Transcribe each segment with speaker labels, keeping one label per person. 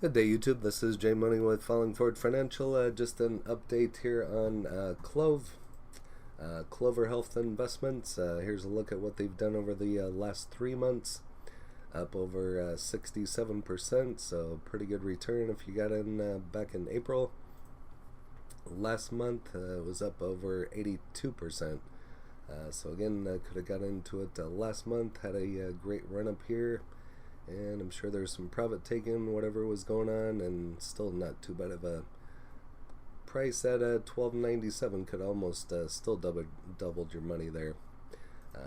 Speaker 1: Good day, YouTube. This is Jay Money with Falling Forward Financial. Just an update here on Clover Health Investments. Here's a look at what they've done over the last 3 months. Up over 67%, so pretty good return if you got in back in April. Last month it was up over 82%. So again, could have got into it last month. Had a great run up here. And I'm sure there's some profit taken, whatever was going on, and still not too bad of a price at $12.97. Could almost still doubled your money there.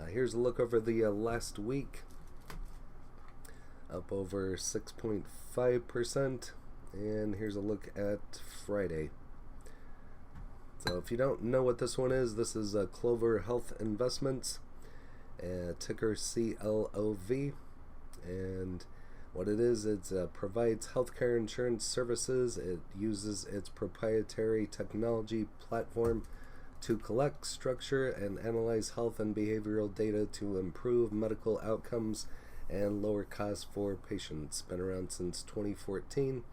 Speaker 1: Here's a look over the last week. Up over 6.5%. And here's a look at Friday. So if you don't know what this one is, this is Clover Health Investments, ticker CLOV. And what it is, it provides healthcare insurance services. It uses its proprietary technology platform to collect, structure, and analyze health and behavioral data to improve medical outcomes and lower costs for patients. Been around since 2014.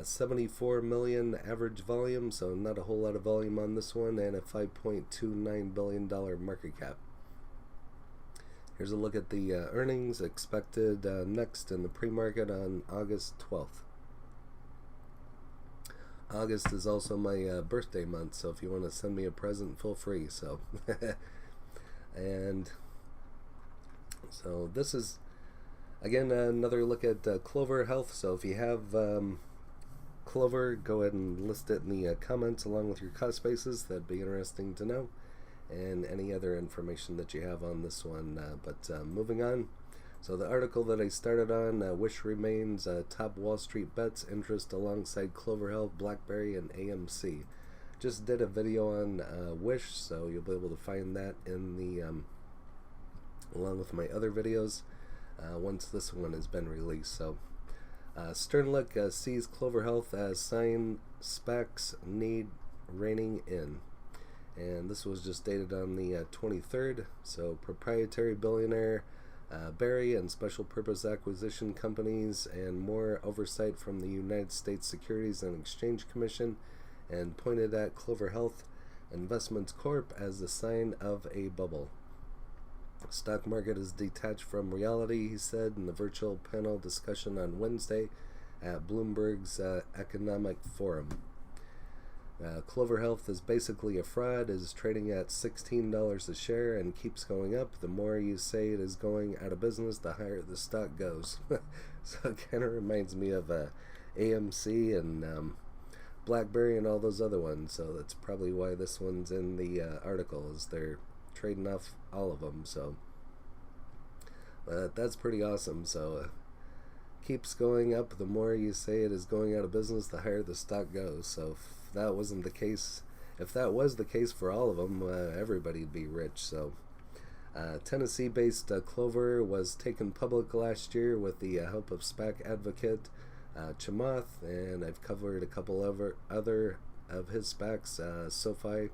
Speaker 1: 74 million average volume, so not a whole lot of volume on this one, and a $5.29 billion market cap. Here's a look at the earnings expected next in the pre-market on August 12th. August is also my birthday month, so if you want to send me a present, feel free. So, and so this is again another look at Clover Health. So if you have Clover, go ahead and list it in the comments along with your cost basis. That'd be interesting to know. And any other information that you have on this one. But moving on. So the article that I started on, Wish remains top Wall Street bets interest alongside Clover Health, BlackBerry, and AMC. Just did a video on Wish, so you'll be able to find that in the along with my other videos once this one has been released. So Sternlick sees Clover Health as sign SPACs need reining in. And this was just dated on the 23rd. So proprietary billionaire Barry and special purpose acquisition companies and more oversight from the United States Securities and Exchange Commission, and pointed at Clover Health Investments Corp as a sign of a bubble. Stock market is detached from reality, he said in the virtual panel discussion on Wednesday at Bloomberg's Economic Forum. Clover Health is basically a fraud, is trading at $16 a share and keeps going up. The more you say it is going out of business, the higher the stock goes. So it kind of reminds me of AMC and BlackBerry and all those other ones. So that's probably why this one's in the article, is they're trading off all of them. So that's pretty awesome. So keeps going up. The more you say it is going out of business, the higher the stock goes. So if that wasn't the case, if that was the case for all of them, everybody'd be rich. So Tennessee-based Clover was taken public last year with the help of SPAC advocate Chamath, and I've covered a couple other of his SPACs. SoFi,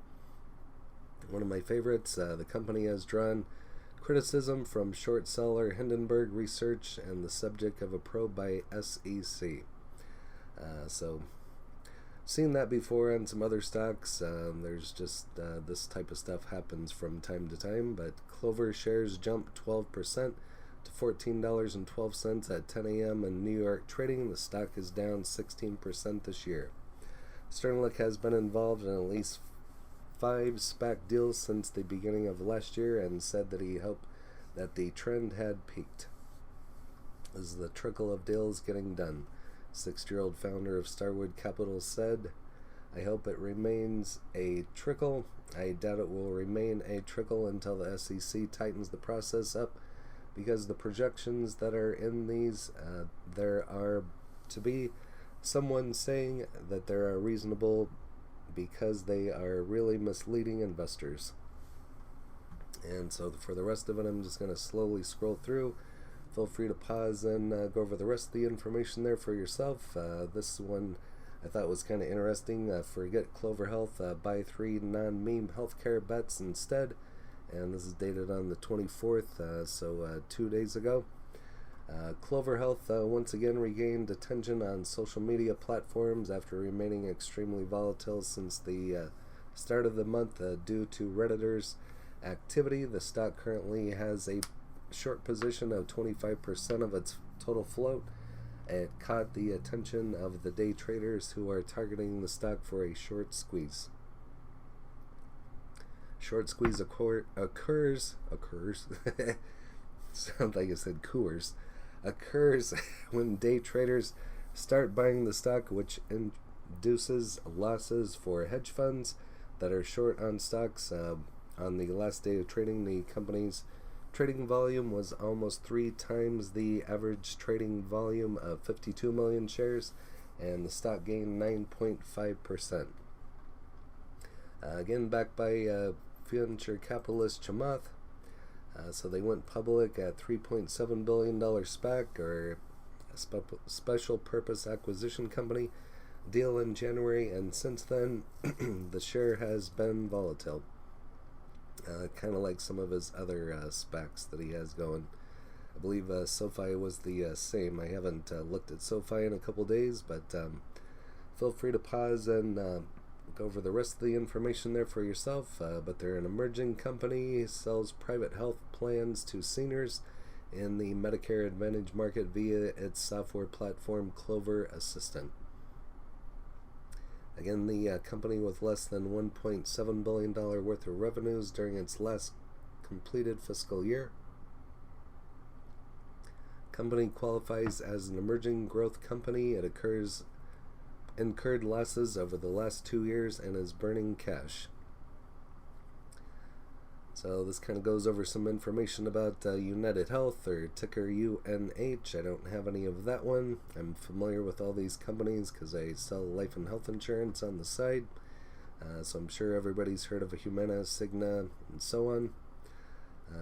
Speaker 1: one of my favorites. The company has drawn criticism from short seller Hindenburg Research and the subject of a probe by SEC. So seen that before on some other stocks. There's just this type of stuff happens from time to time. But Clover shares jumped 12% to $14.12 at 10 a.m. in New York trading. The stock is down 16% this year. Sternlick has been involved in at least 5 SPAC deals since the beginning of last year and said that he hoped that the trend had peaked. This is the trickle of deals getting done. 60-year-old founder of Starwood Capital said, "I hope it remains a trickle. I doubt it will remain a trickle until the SEC tightens the process up, because the projections that are in these, there are to be someone saying that they are reasonable because they are really misleading investors." And so for the rest of it, I'm just going to slowly scroll through. Feel free to pause and go over the rest of the information there for yourself. This one I thought was kind of interesting. Forget Clover Health, buy 3 non-meme healthcare bets instead. And this is dated on the 24th, so 2 days ago. CloverHealth once again regained attention on social media platforms after remaining extremely volatile since the start of the month due to Redditors' activity. The stock currently has a short position of 25% of its total float. It caught the attention of the day traders who are targeting the stock for a short squeeze. Short squeeze occurs sounds like I said Coors, occurs when day traders start buying the stock, which induces losses for hedge funds that are short on stocks. On the last day of trading, the company's trading volume was almost 3 times the average trading volume of 52 million shares, and the stock gained 9.5%. Again, backed by venture capitalist Chamath. So they went public at $3.7 billion SPAC, or a special purpose acquisition company, deal in January, and since then the share has been volatile. Kind of like some of his other SPACs that he has going. I believe SoFi was the same. I haven't looked at SoFi in a couple days, but feel free to pause and go over the rest of the information there for yourself. But they're an emerging company, sells private health plans to seniors in the Medicare Advantage market via its software platform Clover Assistant. Again, the company with less than $1.7 billion worth of revenues during its last completed fiscal year. Company qualifies as an emerging growth company. It incurred losses over the last 2 years and is burning cash. So this kind of goes over some information about United Health, or ticker UNH. I don't have any of that one. I'm familiar with all these companies because I sell life and health insurance on the side. So I'm sure everybody's heard of Humana, Cigna, and so on.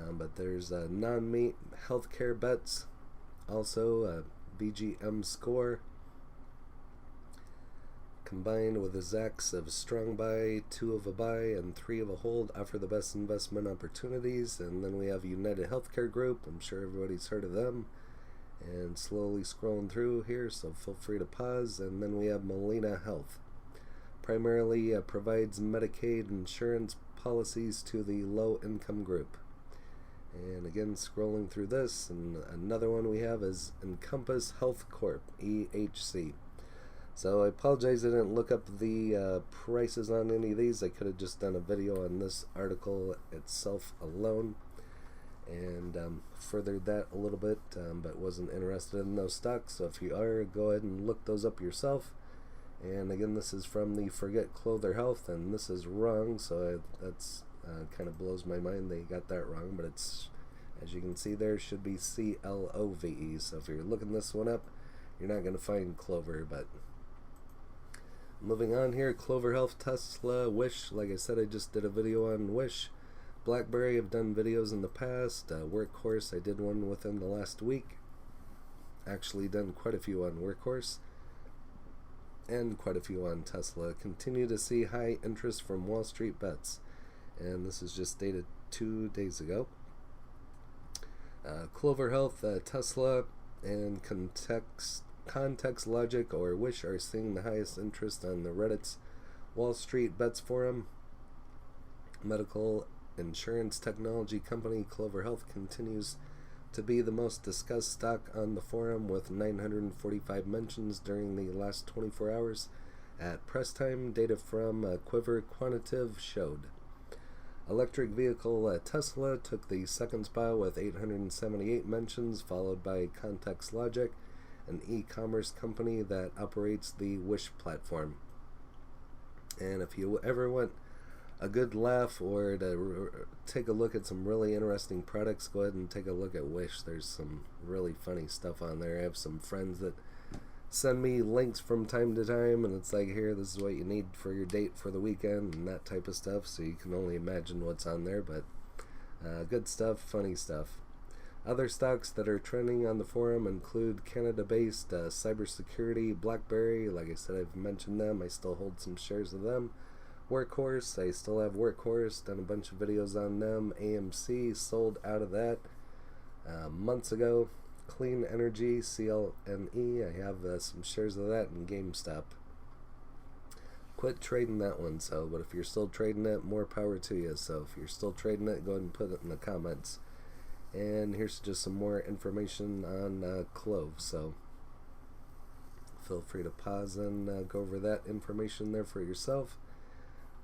Speaker 1: But there's non-meat healthcare bets, also BGM Score. Combined with a Zacks of strong buy, 2 of a buy, and 3 of a hold, offer the best investment opportunities. And then we have United Healthcare Group. I'm sure everybody's heard of them. And slowly scrolling through here, so feel free to pause. And then we have Molina Health. Primarily provides Medicaid insurance policies to the low-income group. And again, scrolling through this, and another one we have is Encompass Health Corp, EHC. So I apologize I didn't look up the prices on any of these. I could have just done a video on this article itself alone and furthered that a little bit, but wasn't interested in those stocks. So if you are, go ahead and look those up yourself. And again, this is from the Forget Clother Health, and this is wrong, so that's kind of blows my mind they got that wrong, but it's, as you can see there, should be CLOVE. So if you're looking this one up, you're not going to find Clover, but moving on here, CloverHealth, Tesla, Wish. Like I said, I just did a video on Wish. BlackBerry, I've done videos in the past. Workhorse, I did one within the last week. Actually done quite a few on Workhorse. And quite a few on Tesla. Continue to see high interest from WallStreetBets. And this is just dated 2 days ago. CloverHealth, Tesla, and Context Logic or Wish are seeing the highest interest on the Reddit's WallStreetBets forum. Medical insurance technology company CloverHealth continues to be the most discussed stock on the forum, with 945 mentions during the last 24 hours. At press time, data from Quiver Quantitative showed electric vehicle Tesla took the second spot with 878 mentions, followed by Context Logic, an e-commerce company that operates the Wish platform. And if you ever want a good laugh or to take a look at some really interesting products, go ahead and take a look at Wish. There's some really funny stuff on there. I have some friends that send me links from time to time, and it's like, here, this is what you need for your date for the weekend, and that type of stuff. So you can only imagine what's on there, but good stuff, funny stuff. Other stocks that are trending on the forum include Canada-based cybersecurity, BlackBerry. Like I said, I've mentioned them. I still hold some shares of them. Workhorse, I still have Workhorse. Done a bunch of videos on them. AMC, sold out of that months ago. Clean Energy, CLNE. I have some shares of that in GameStop. Quit trading that one, but if you're still trading it, more power to you. So if you're still trading it, go ahead and put it in the comments. And here's just some more information on CLOV. So feel free to pause and go over that information there for yourself.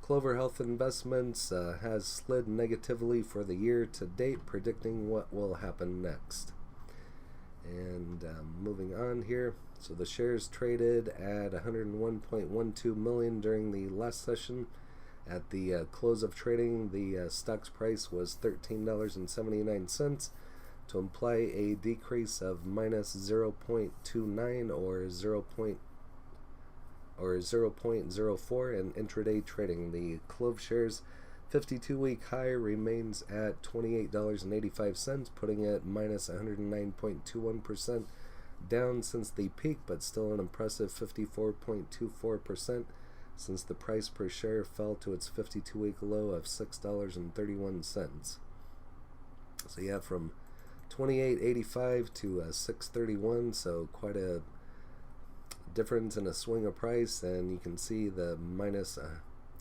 Speaker 1: CloverHealth Investments has slid negatively for the year to date, predicting what will happen next. And moving on here, so the shares traded at 101.12 million during the last session. At the close of trading, the stock's price was $13.79, to imply a decrease of minus 0.29 or 0.04 in intraday trading. The CLOV shares 52-week high remains at $28.85, putting it minus 109.21% down since the peak, but still an impressive 54.24% since the price per share fell to its 52-week low of $6.31. So yeah, from $28.85 to $6.31, so quite a difference in a swing of price. And you can see the minus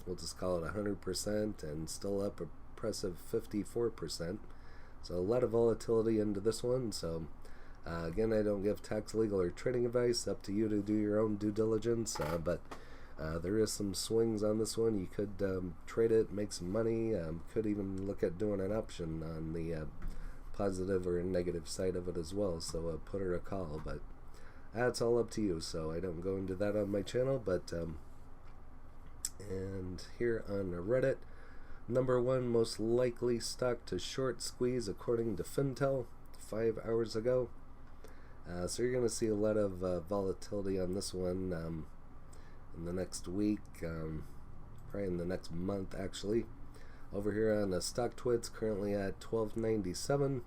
Speaker 1: we'll just call it 100%, and still up a impressive 54%. So a lot of volatility into this one. So again, I don't give tax, legal, or trading advice. Up to you to do your own due diligence. But there is some swings on this one. You could trade it, make some money. Could even look at doing an option on the positive or negative side of it as well. So put her a call. But that's all up to you. So I don't go into that on my channel. But and here on Reddit, #1 most likely stock to short squeeze according to Fintel 5 hours ago. So you're going to see a lot of volatility on this one in the next week, probably in the next month actually. Over here on the StockTwits, currently at 12.97,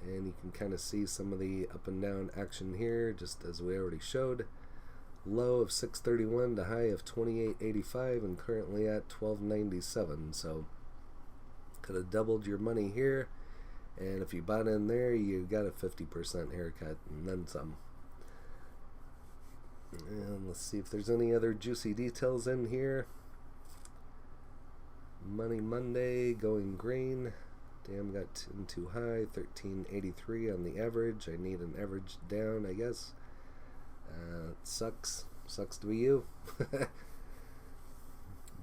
Speaker 1: and you can kind of see some of the up and down action here, just as we already showed. Low of 6.31 to high of 28.85, and currently at 12.97. So could have doubled your money here, and if you bought in there, you got a 50% haircut and then some. And let's see if there's any other juicy details in here. Money Monday going green. Damn, got in too high. 13.83 on the average. I need an average down, I guess. Sucks to be you.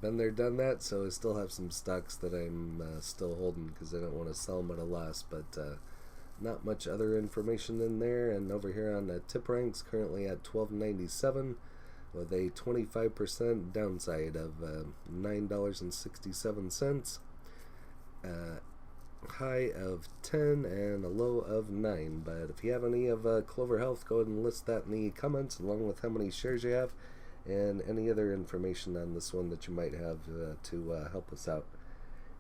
Speaker 1: Been there, done that. So I still have some stocks that I'm still holding because I don't want to sell them at a loss. But not much other information in there. And over here on the tip ranks, currently at 12.97 with a 25% downside of $9.67. High of 10 and a low of 9. But if you have any of CloverHealth, go ahead and list that in the comments, along with how many shares you have and any other information on this one that you might have to help us out.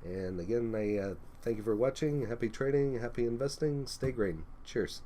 Speaker 1: And again, I thank you for watching. Happy trading, happy investing, stay green. Cheers.